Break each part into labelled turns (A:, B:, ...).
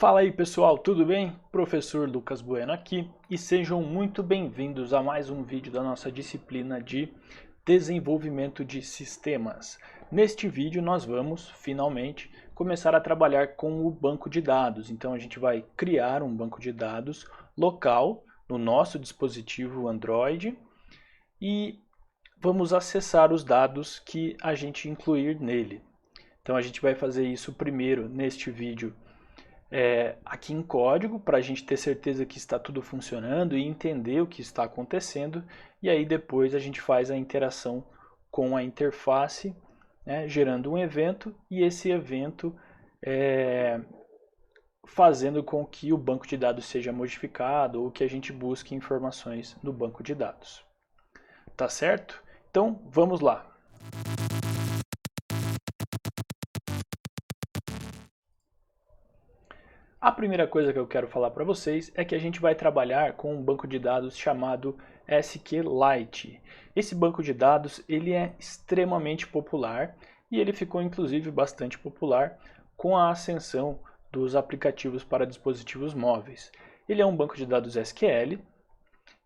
A: Fala aí pessoal, tudo bem? Professor Lucas Bueno aqui e sejam muito bem-vindos a mais um vídeo da nossa disciplina de desenvolvimento de sistemas. Neste vídeo nós vamos, finalmente, começar a trabalhar com o banco de dados. Então a gente vai criar um banco de dados local no nosso dispositivo Android e vamos acessar os dados que a gente incluir nele. Então a gente vai fazer isso primeiro neste vídeo aqui em código, para a gente ter certeza que está tudo funcionando e entender o que está acontecendo, e aí depois a gente faz a interação com a interface, né, gerando um evento, e esse evento fazendo com que o banco de dados seja modificado ou que a gente busque informações no banco de dados. Tá certo? Então vamos lá. A primeira coisa que eu quero falar para vocês é que a gente vai trabalhar com um banco de dados chamado SQLite. Esse banco de dados ele é extremamente popular e ele ficou inclusive bastante popular com a ascensão dos aplicativos para dispositivos móveis. Ele é um banco de dados SQL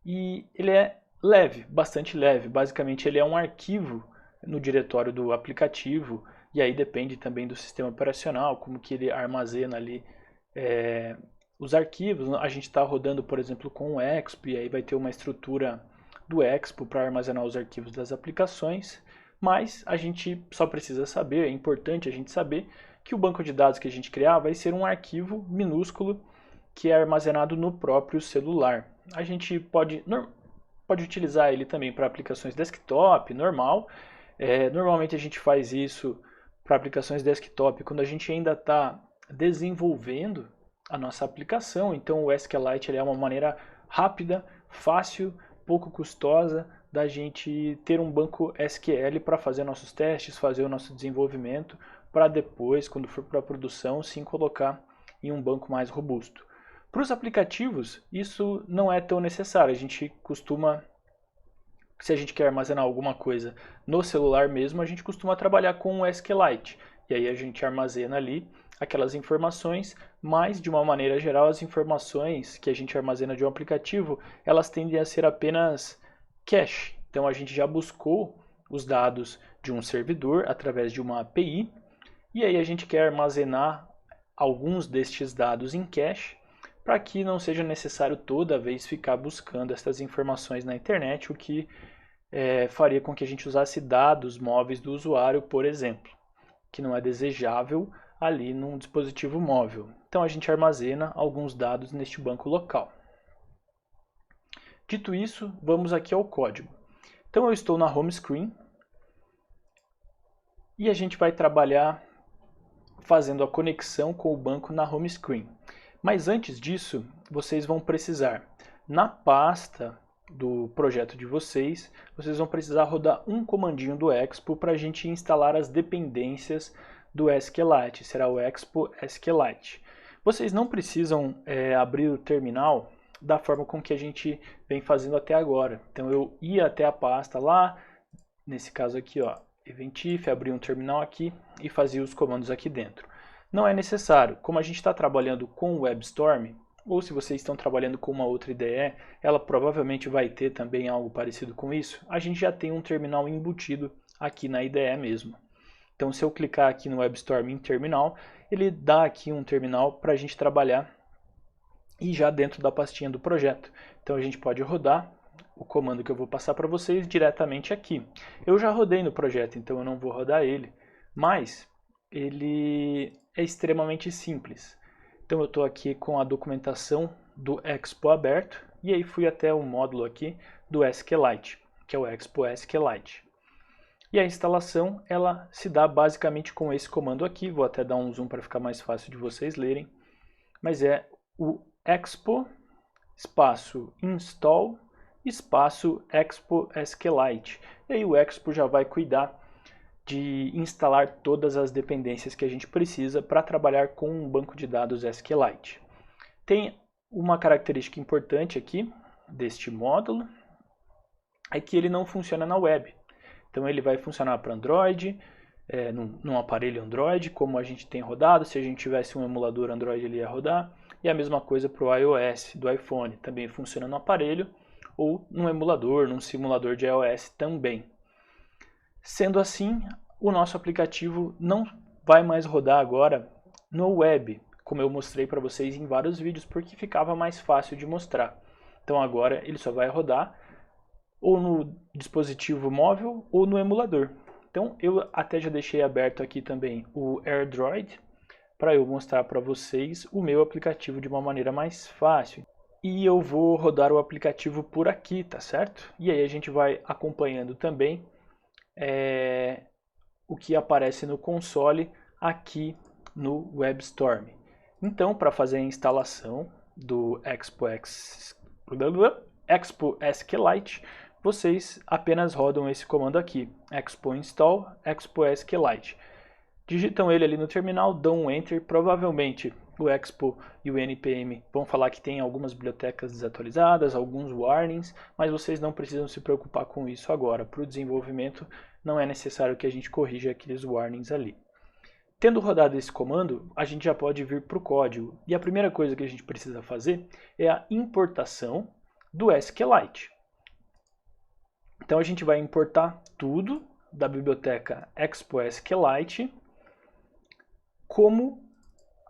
A: e ele é leve, bastante leve. Basicamente ele é um arquivo no diretório do aplicativo e aí depende também do sistema operacional, como que ele armazena ali os arquivos. A gente está rodando, por exemplo, com o Expo, e aí vai ter uma estrutura do Expo para armazenar os arquivos das aplicações, mas a gente só precisa saber, é importante a gente saber que o banco de dados que a gente criar vai ser um arquivo minúsculo que é armazenado no próprio celular. A gente pode utilizar ele também para aplicações desktop, normal. Normalmente a gente faz isso para aplicações desktop quando a gente ainda está desenvolvendo a nossa aplicação. Então o SQLite ele é uma maneira rápida, fácil, pouco custosa da gente ter um banco SQL para fazer nossos testes, fazer o nosso desenvolvimento, para depois, quando for para a produção, sim colocar em um banco mais robusto. Para os aplicativos, isso não é tão necessário. A gente costuma, se a gente quer armazenar alguma coisa no celular mesmo, a gente costuma trabalhar com o SQLite. E aí a gente armazena ali aquelas informações, mas de uma maneira geral as informações que a gente armazena de um aplicativo, elas tendem a ser apenas cache. Então a gente já buscou os dados de um servidor através de uma API, e aí a gente quer armazenar alguns destes dados em cache, para que não seja necessário toda vez ficar buscando essas informações na internet, o que faria com que a gente usasse dados móveis do usuário, por exemplo, que não é desejável ali num dispositivo móvel. Então a gente armazena alguns dados neste banco local. Dito isso, vamos aqui ao código. Então eu estou na home screen e a gente vai trabalhar fazendo a conexão com o banco na home screen. Mas antes disso, vocês vão precisar, na pasta do projeto de vocês, vocês vão precisar rodar um comandinho do Expo para a gente instalar as dependências do SQLite, será o Expo SQLite. Vocês não precisam abrir o terminal da forma com que a gente vem fazendo até agora. Então eu ia até a pasta lá, nesse caso aqui, ó, eventif, abri um terminal aqui e fazia os comandos aqui dentro. Não é necessário, como a gente está trabalhando com o WebStorm, ou se vocês estão trabalhando com uma outra IDE, ela provavelmente vai ter também algo parecido com isso, a gente já tem um terminal embutido aqui na IDE mesmo. Então se eu clicar aqui no WebStorm em terminal, ele dá aqui um terminal para a gente trabalhar e já dentro da pastinha do projeto. Então a gente pode rodar o comando que eu vou passar para vocês diretamente aqui. Eu já rodei no projeto, então eu não vou rodar ele, mas ele é extremamente simples. Então eu estou aqui com a documentação do Expo aberto e aí fui até o módulo aqui do SQLite, que é o Expo SQLite. E a instalação ela se dá basicamente com esse comando aqui, vou até dar um zoom para ficar mais fácil de vocês lerem, mas é o expo espaço install espaço expo SQLite. E aí o Expo já vai cuidar de instalar todas as dependências que a gente precisa para trabalhar com um banco de dados SQLite. Tem uma característica importante aqui deste módulo, é que ele não funciona na web. Então ele vai funcionar para Android, num aparelho Android, como a gente tem rodado. Se a gente tivesse um emulador Android, ele ia rodar. E a mesma coisa para o iOS do iPhone, também funciona no aparelho ou num emulador, num simulador de iOS também. Sendo assim, o nosso aplicativo não vai mais rodar agora no web, como eu mostrei para vocês em vários vídeos, porque ficava mais fácil de mostrar. Então agora ele só vai rodar ou no dispositivo móvel ou no emulador. Então eu até já deixei aberto aqui também o AirDroid para eu mostrar para vocês o meu aplicativo de uma maneira mais fácil. E eu vou rodar o aplicativo por aqui, tá certo? E aí a gente vai acompanhando também o que aparece no console aqui no WebStorm. Então, para fazer a instalação do Expo SQLite, vocês apenas rodam esse comando aqui, expo install expo SQLite. Digitam ele ali no terminal, dão um Enter, provavelmente o Expo e o NPM vão falar que tem algumas bibliotecas desatualizadas, alguns warnings, mas vocês não precisam se preocupar com isso agora. Para o desenvolvimento não é necessário que a gente corrija aqueles warnings ali. Tendo rodado esse comando, a gente já pode vir para o código. E a primeira coisa que a gente precisa fazer é a importação do SQLite. Então a gente vai importar tudo da biblioteca Expo SQLite como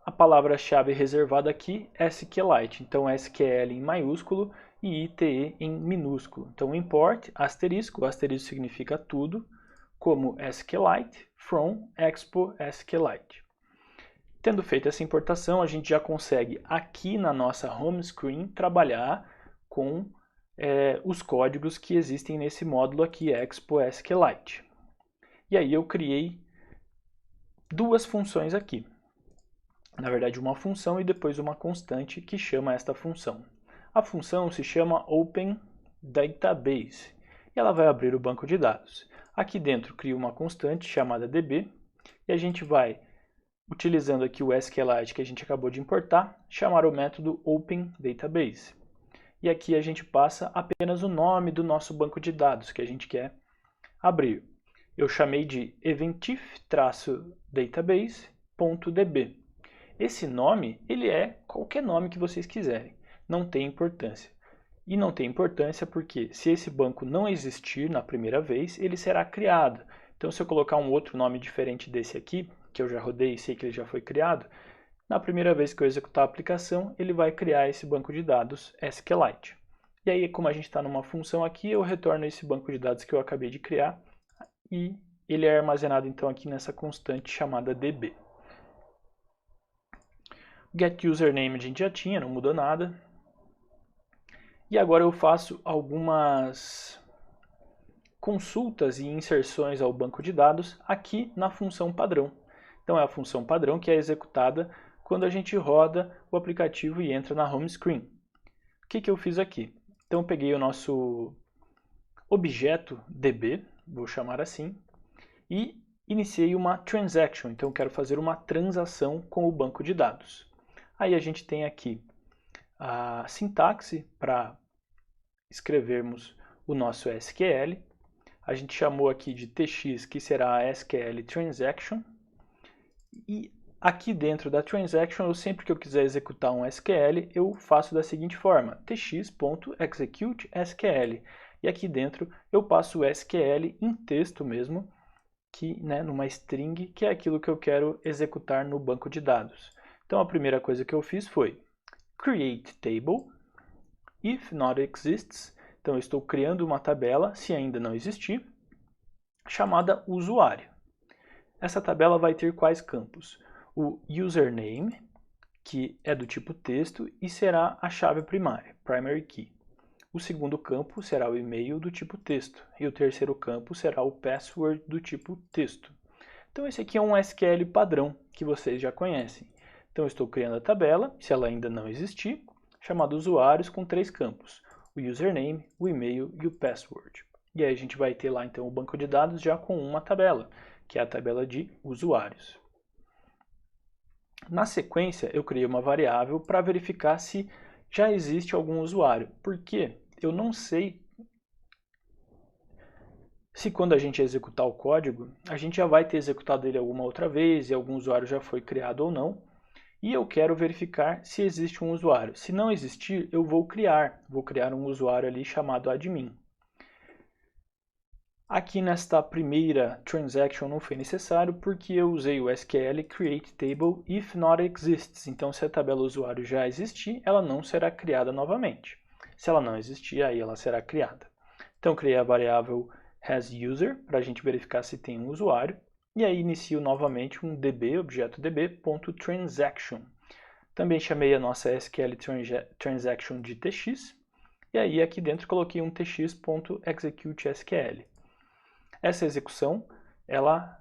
A: a palavra-chave reservada aqui é SQLite. Então SQL em maiúsculo e ITE em minúsculo. Então import asterisco, o asterisco significa tudo, como SQLite from Expo SQLite. Tendo feito essa importação, a gente já consegue aqui na nossa home screen trabalhar com os códigos que existem nesse módulo aqui, Expo SQLite. E aí eu criei duas funções aqui. Na verdade, uma função e depois uma constante que chama esta função. A função se chama Open Database e ela vai abrir o banco de dados. Aqui dentro crio uma constante chamada db e a gente vai, utilizando aqui o SQLite que a gente acabou de importar, chamar o método Open Database. E aqui a gente passa apenas o nome do nosso banco de dados que a gente quer abrir. Eu chamei de eventif-database.db. Esse nome, ele é qualquer nome que vocês quiserem, não tem importância. E não tem importância porque se esse banco não existir na primeira vez, ele será criado. Então se eu colocar um outro nome diferente desse aqui, que eu já rodei e sei que ele já foi criado, na primeira vez que eu executar a aplicação, ele vai criar esse banco de dados SQLite. E aí, como a gente está numa função aqui, eu retorno esse banco de dados que eu acabei de criar e ele é armazenado então aqui nessa constante chamada db. GetUsername a gente já tinha, não mudou nada. E agora eu faço algumas consultas e inserções ao banco de dados aqui na função padrão. Então é a função padrão que é executada quando a gente roda o aplicativo e entra na home screen. O que eu fiz aqui? Então eu peguei o nosso objeto DB, vou chamar assim, e iniciei uma transaction. Então eu quero fazer uma transação com o banco de dados. Aí a gente tem aqui a sintaxe para escrevermos o nosso SQL. A gente chamou aqui de tx, que será a SQL Transaction. E aqui dentro da transaction, sempre que eu quiser executar um SQL, eu faço da seguinte forma, tx.execute_SQL. E aqui dentro eu passo o SQL em texto mesmo, que, numa string, que é aquilo que eu quero executar no banco de dados. Então a primeira coisa que eu fiz foi create table, if not exists. Então eu estou criando uma tabela, se ainda não existir, chamada usuário. Essa tabela vai ter quais campos? O username, que é do tipo texto e será a chave primária, primary key. O segundo campo será o e-mail do tipo texto e o terceiro campo será o password do tipo texto. Então esse aqui é um SQL padrão que vocês já conhecem. Então eu estou criando a tabela, se ela ainda não existir, chamada usuários com 3 campos, o username, o e-mail e o password. E aí a gente vai ter lá então o banco de dados já com uma tabela, que é a tabela de usuários. Na sequência, eu criei uma variável para verificar se já existe algum usuário. Por quê? Eu não sei se quando a gente executar o código, a gente já vai ter executado ele alguma outra vez e algum usuário já foi criado ou não, e eu quero verificar se existe um usuário. Se não existir, eu vou criar um usuário ali chamado admin. Aqui nesta primeira transaction não foi necessário porque eu usei o SQL create table if not exists. Então, se a tabela usuário já existir, ela não será criada novamente. Se ela não existir, aí ela será criada. Então, criei a variável hasUser para a gente verificar se tem um usuário. E aí inicio novamente um db, objeto db.transaction. Também chamei a nossa SQL transaction de tx. E aí aqui dentro coloquei um tx.executeSQL. Essa execução, ela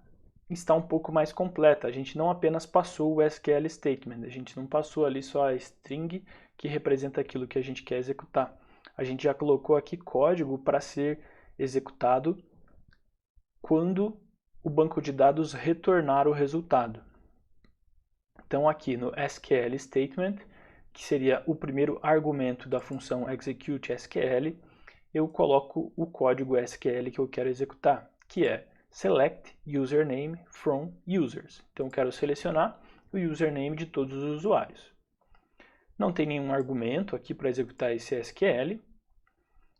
A: está um pouco mais completa. A gente não apenas passou o SQL statement, a gente não passou ali só a string que representa aquilo que a gente quer executar. A gente já colocou aqui código para ser executado quando o banco de dados retornar o resultado. Então aqui no SQL statement, que seria o primeiro argumento da função executeSQL, eu coloco o código SQL que eu quero executar, que é select username from users. Então eu quero selecionar o username de todos os usuários. Não tem nenhum argumento aqui para executar esse SQL.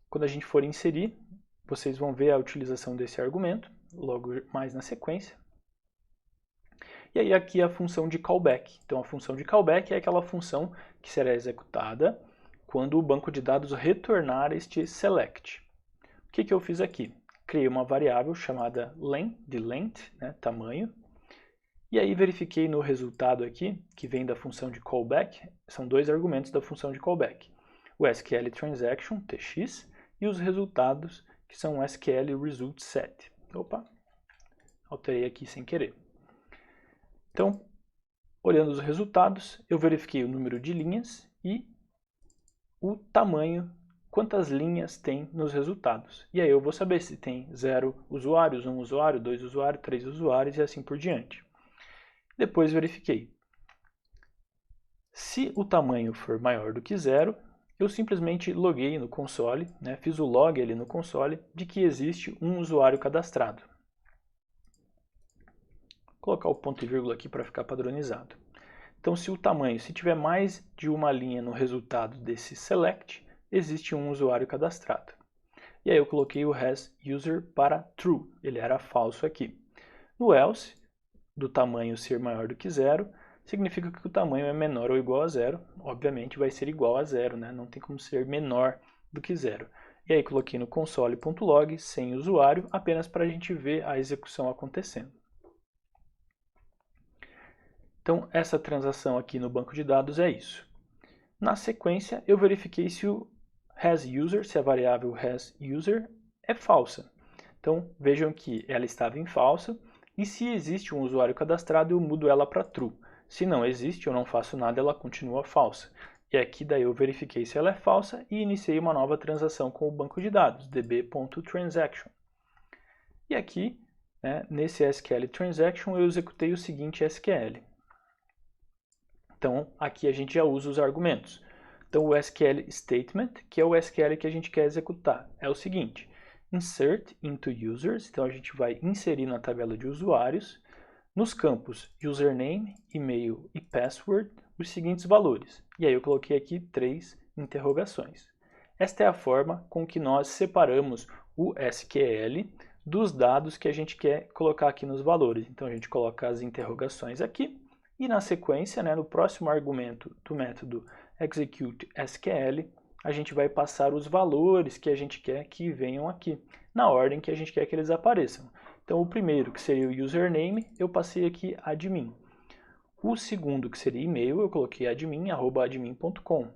A: Quando a gente for inserir, vocês vão ver a utilização desse argumento, logo mais na sequência. E aí aqui a função de callback. Então a função de callback é aquela função que será executada quando o banco de dados retornar este select. O que eu fiz aqui? Criei uma variável chamada length, né, tamanho, e aí verifiquei no resultado aqui, que vem da função de callback, são dois argumentos da função de callback, o SQL transaction, tx, e os resultados, que são o SQL result set. Opa, alterei aqui sem querer. Então, olhando os resultados, eu verifiquei o número de linhas e o tamanho, quantas linhas tem nos resultados. E aí eu vou saber se tem 0 usuários, 1 usuário, 2 usuários, 3 usuários e assim por diante. Depois verifiquei. Se o tamanho for maior do que 0, eu simplesmente loguei no console, né, fiz o log ali no console de que existe um usuário cadastrado. Vou colocar o ponto e vírgula aqui para ficar padronizado. Então, se o tamanho, se tiver mais de uma linha no resultado desse select, existe um usuário cadastrado. E aí eu coloquei o hasUser para true, ele era falso aqui. No else, do tamanho ser maior do que 0, significa que o tamanho é menor ou igual a 0. Obviamente vai ser igual a 0, né? Não tem como ser menor do que 0. E aí coloquei no console.log sem usuário, apenas para a gente ver a execução acontecendo. Então, essa transação aqui no banco de dados é isso. Na sequência, eu verifiquei se o hasUser, se a variável hasUser é falsa. Então, vejam que ela estava em falsa, e se existe um usuário cadastrado, eu mudo ela para true. Se não existe, eu não faço nada, ela continua falsa. E aqui daí eu verifiquei se ela é falsa e iniciei uma nova transação com o banco de dados, db.transaction. E aqui, né, nesse SQL transaction, eu executei o seguinte SQL. Então, aqui a gente já usa os argumentos. Então, o SQL statement, que é o SQL que a gente quer executar, é o seguinte: insert into users, então a gente vai inserir na tabela de usuários, nos campos username, e-mail e password, os seguintes valores. E aí eu coloquei aqui 3 interrogações. Esta é a forma com que nós separamos o SQL dos dados que a gente quer colocar aqui nos valores. Então, a gente coloca as interrogações aqui, e na sequência, né, no próximo argumento do método executeSQL, a gente vai passar os valores que a gente quer que venham aqui, na ordem que a gente quer que eles apareçam. Então, o primeiro, que seria o username, eu passei aqui admin. O segundo, que seria e-mail, eu coloquei admin@admin.com.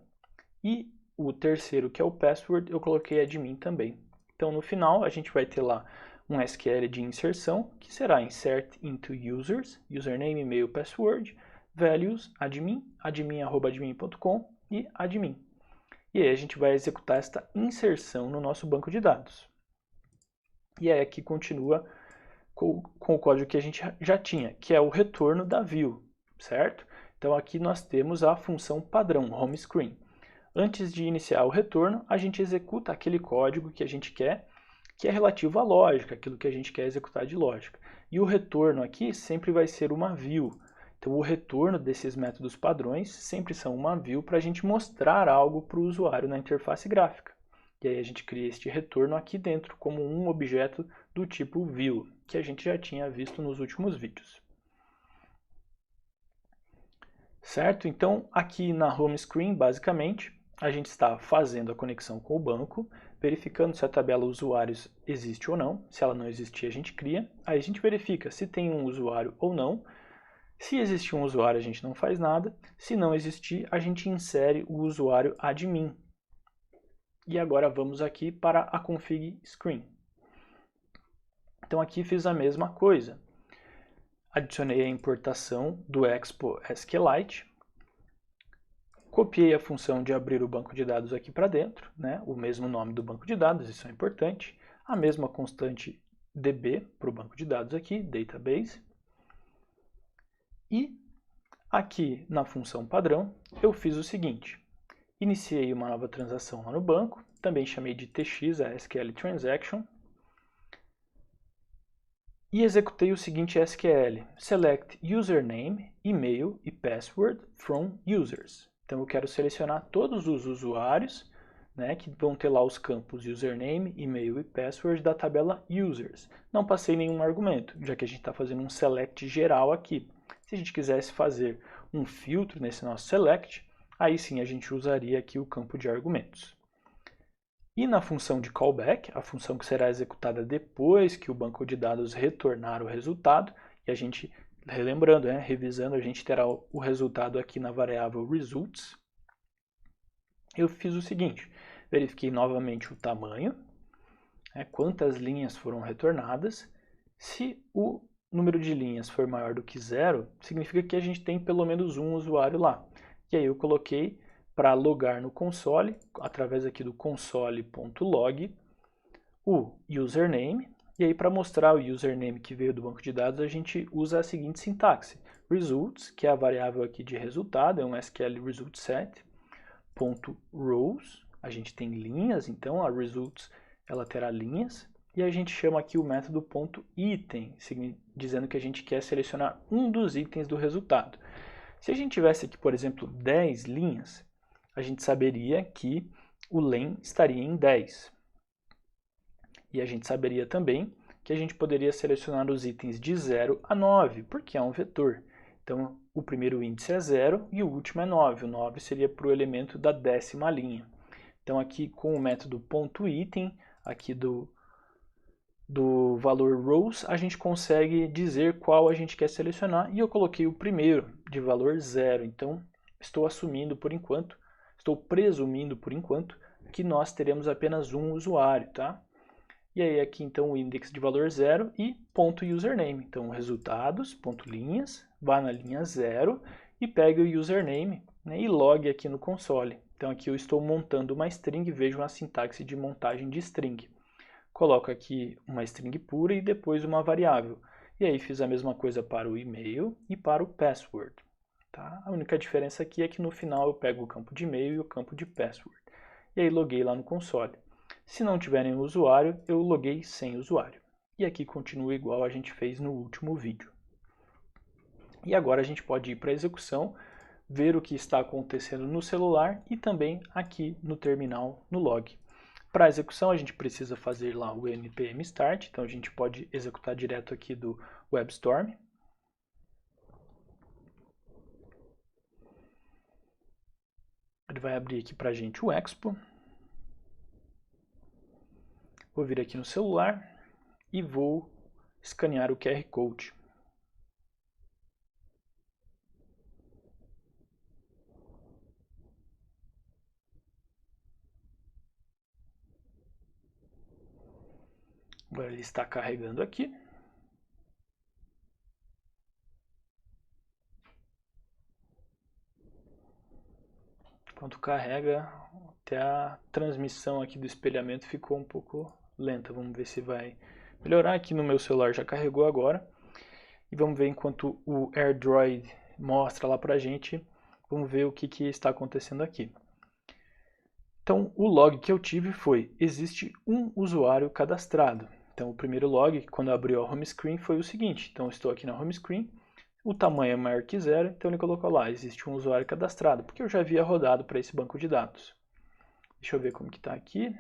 A: E o terceiro, que é o password, eu coloquei admin também. Então, no final, a gente vai ter lá um SQL de inserção, que será insert into users, username, e-mail, password, values, admin, admin@admin.com e admin. E aí a gente vai executar esta inserção no nosso banco de dados. E aí aqui continua com o código que a gente já tinha, que é o retorno da view, certo? Então aqui nós temos a função padrão, home screen. Antes de iniciar o retorno, a gente executa aquele código que a gente quer que é relativo à lógica, aquilo que a gente quer executar de lógica. E o retorno aqui sempre vai ser uma view. Então, o retorno desses métodos padrões sempre são uma view para a gente mostrar algo para o usuário na interface gráfica. E aí a gente cria este retorno aqui dentro como um objeto do tipo view, que a gente já tinha visto nos últimos vídeos. Certo? Então, aqui na home screen, basicamente, a gente está fazendo a conexão com o banco, verificando se a tabela usuários existe ou não. Se ela não existir, a gente cria. Aí a gente verifica se tem um usuário ou não. Se existir um usuário, a gente não faz nada. Se não existir, a gente insere o usuário admin. E agora vamos aqui para a config screen. Então aqui fiz a mesma coisa. Adicionei a importação do Expo SQLite. Copiei a função de abrir o banco de dados aqui para dentro, né? O mesmo nome do banco de dados, isso é importante. A mesma constante DB para o banco de dados aqui, database. E aqui na função padrão, eu fiz o seguinte. Iniciei uma nova transação lá no banco, também chamei de tx a SQL Transaction. E executei o seguinte SQL, select username, email e password from users. Então eu quero selecionar todos os usuários, né, que vão ter lá os campos username, e-mail e password da tabela users. Não passei nenhum argumento, já que a gente está fazendo um select geral aqui. Se a gente quisesse fazer um filtro nesse nosso select, aí sim a gente usaria aqui o campo de argumentos. E na função de callback, a função que será executada depois que o banco de dados retornar o resultado, e a gente, relembrando, revisando, a gente terá o resultado aqui na variável results. Eu fiz o seguinte, verifiquei novamente o tamanho, quantas linhas foram retornadas. Se o número de linhas for maior do que 0, significa que a gente tem pelo menos um usuário lá. E aí eu coloquei para logar no console, através aqui do console.log, o username. E aí para mostrar o username que veio do banco de dados, a gente usa a seguinte sintaxe. Results, que é a variável aqui de resultado, é um SQL result set, .rows, a gente tem linhas, então a results ela terá linhas. E a gente chama aqui o método .item, dizendo que a gente quer selecionar um dos itens do resultado. Se a gente tivesse aqui, por exemplo, 10 linhas, a gente saberia que o len estaria em 10. E a gente saberia também que a gente poderia selecionar os itens de 0 a 9, porque é um vetor. Então, o primeiro índice é 0 e o último é 9. O 9 seria para o elemento da 10ª linha. Então, aqui com o método .item, aqui do valor rows, a gente consegue dizer qual a gente quer selecionar. E eu coloquei o primeiro, de valor 0. Então, estou assumindo por enquanto, estou presumindo por enquanto, que nós teremos apenas um usuário, tá? E aí aqui então o index de valor 0 e .username. Então resultados, .linhas, vá na linha 0 e pegue o username, né, e logue aqui no console. Então aqui eu estou montando uma string, vejam a sintaxe de montagem de string. Coloco aqui uma string pura e depois uma variável. E aí fiz a mesma coisa para o e-mail e para o password. Tá? A única diferença aqui é que no final eu pego o campo de e-mail e o campo de password. E aí loguei lá no console. Se não tiver nenhum usuário, eu loguei sem usuário. E aqui continua igual a gente fez no último vídeo. E agora a gente pode ir para a execução, ver o que está acontecendo no celular e também aqui no terminal, no log. Para a execução, a gente precisa fazer lá o npm start, então a gente pode executar direto aqui do WebStorm. Ele vai abrir aqui para a gente o Expo. Vou vir aqui no celular e vou escanear o QR Code. Agora ele está carregando aqui. Enquanto carrega, até a transmissão aqui do espelhamento ficou um pouco lenta. Vamos ver se vai melhorar. Aqui no meu celular já carregou agora. E vamos ver enquanto o AirDroid mostra lá pra gente. Vamos ver o que está acontecendo aqui. Então, o log que eu tive foi, existe um usuário cadastrado. Então, o primeiro log, quando abriu a home screen, foi o seguinte. Então, eu estou aqui na home screen, o tamanho é maior que 0, então ele colocou lá, existe um usuário cadastrado, porque eu já havia rodado para esse banco de dados. Deixa eu ver como que está aqui.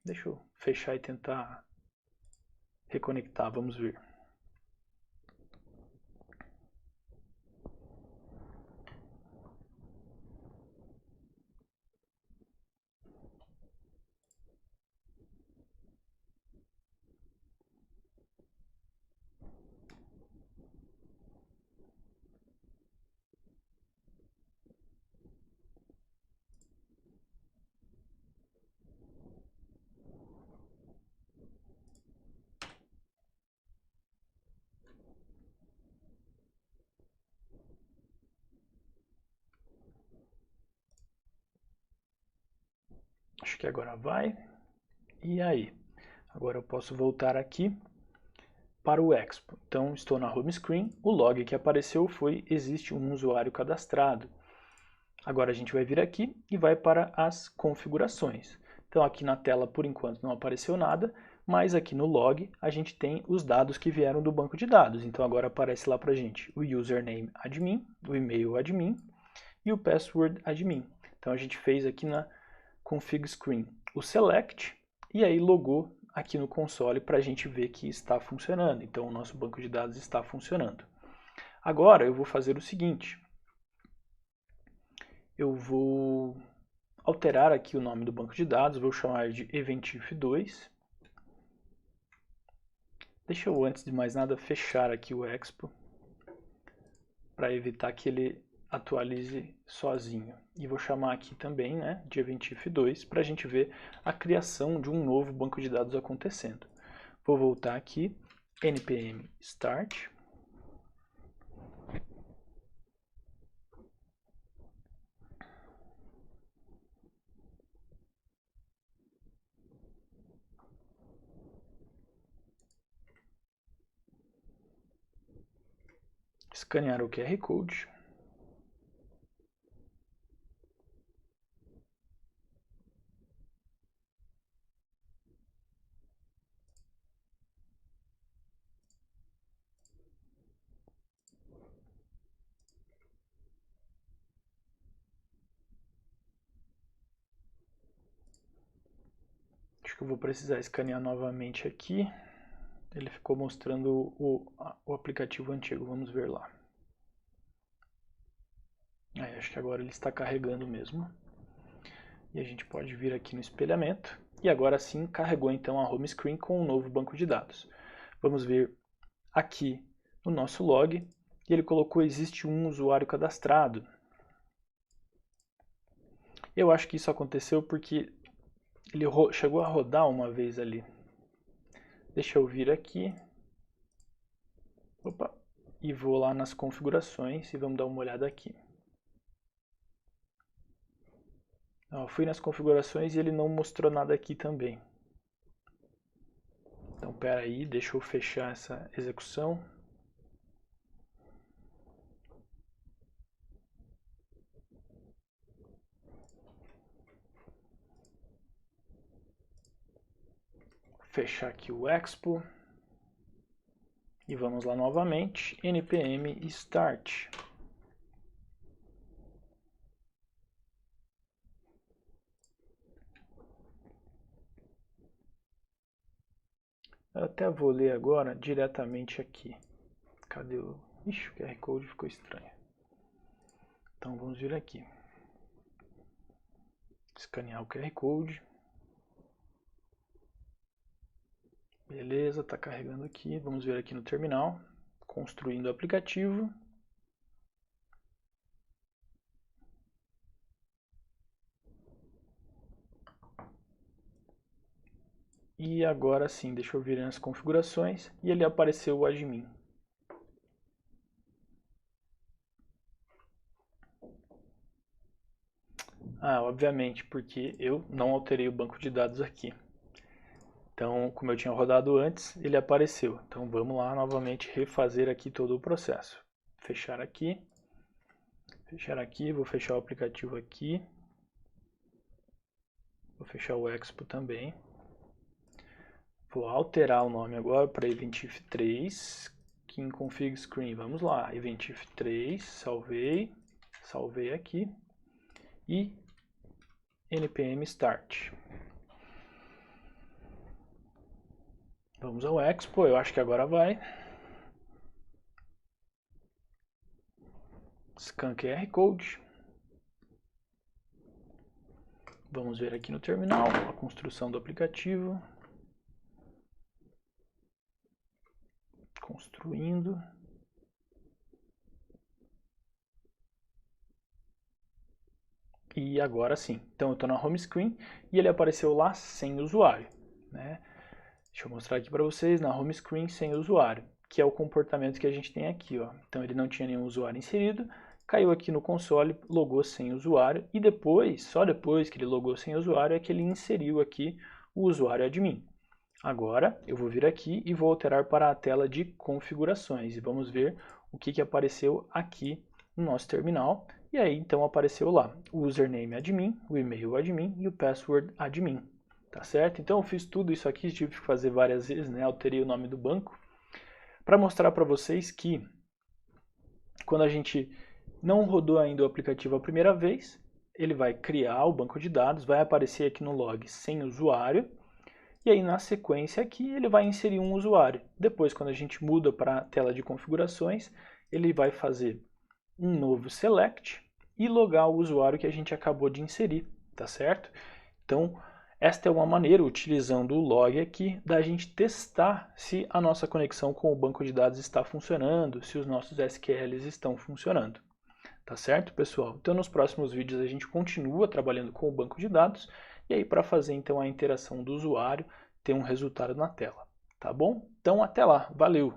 A: Deixa eu fechar e tentar reconectar, vamos ver. Acho que agora vai. E aí? Agora eu posso voltar aqui para o Expo. Então, estou na home screen. O log que apareceu foi, existe um usuário cadastrado. Agora a gente vai vir aqui e vai para as configurações. Então, aqui na tela, por enquanto, não apareceu nada, mas aqui no log a gente tem os dados que vieram do banco de dados. Então, agora aparece lá para a gente o username admin, o e-mail admin e o password admin. Então, a gente fez aqui na config screen o select e aí logou aqui no console para a gente ver que está funcionando. Então, o nosso banco de dados está funcionando. Agora, eu vou fazer o seguinte. Eu vou alterar aqui o nome do banco de dados, vou chamar de Eventif2. Deixa eu, antes de mais nada, fechar aqui o Expo, para evitar que ele atualize sozinho. E vou chamar aqui também, né, de Eventif2, para a gente ver a criação de um novo banco de dados acontecendo. Vou voltar aqui, npm start. Escanear o QR Code. Acho que eu vou precisar escanear novamente aqui. Ele ficou mostrando o aplicativo antigo, vamos ver lá. Aí, acho que agora ele está carregando mesmo. E a gente pode vir aqui no espelhamento. E agora sim carregou então a home screen com um novo banco de dados. Vamos ver aqui no nosso log. E ele colocou existe um usuário cadastrado. Eu acho que isso aconteceu porque ele chegou a rodar uma vez ali. Deixa eu vir aqui. Opa. E vou lá nas configurações e vamos dar uma olhada aqui. Fui nas configurações e ele não mostrou nada aqui também. Então, espera aí, deixa eu fechar essa execução. Fechar aqui o Expo. E vamos lá novamente, npm start. Eu até vou ler agora diretamente aqui. Cadê o... Ixi, o QR Code ficou estranho. Então vamos vir aqui. Escanear o QR Code. Beleza, está carregando aqui. Vamos ver aqui no terminal. Construindo o aplicativo. E agora sim, deixa eu vir nas configurações. E ele apareceu o admin. Obviamente, porque eu não alterei o banco de dados aqui. Então, como eu tinha rodado antes, ele apareceu. Então, vamos lá novamente refazer aqui todo o processo. Fechar aqui, vou fechar o aplicativo aqui. Vou fechar o Expo também. Vou alterar o nome agora para Eventif3. Aqui em Config Screen, vamos lá. Eventif3, salvei aqui. E npm start. Vamos ao Expo, eu acho que agora vai. Scan QR Code. Vamos ver aqui no terminal a construção do aplicativo. Construindo. E agora sim. Então eu estou na home screen e ele apareceu lá sem usuário, né? Deixa eu mostrar aqui para vocês na home screen sem usuário, que é o comportamento que a gente tem aqui, ó. Então ele não tinha nenhum usuário inserido, caiu aqui no console, logou sem usuário e depois, só depois que ele logou sem usuário é que ele inseriu aqui o usuário admin. Agora eu vou vir aqui e vou alterar para a tela de configurações e vamos ver o que apareceu aqui no nosso terminal. E aí então apareceu lá o username admin, o e-mail admin e o password admin, tá certo? Então eu fiz tudo isso aqui, tive que fazer várias vezes, né? Alterei o nome do banco para mostrar para vocês que quando a gente não rodou ainda o aplicativo a primeira vez, ele vai criar o banco de dados, vai aparecer aqui no log sem usuário. E aí na sequência aqui ele vai inserir um usuário. Depois quando a gente muda para a tela de configurações, ele vai fazer um novo select e logar o usuário que a gente acabou de inserir, tá certo? Então esta é uma maneira, utilizando o log aqui, da gente testar se a nossa conexão com o banco de dados está funcionando, se os nossos SQLs estão funcionando. Tá certo, pessoal? Então nos próximos vídeos a gente continua trabalhando com o banco de dados e aí para fazer então a interação do usuário, ter um resultado na tela, tá bom? Então até lá, valeu!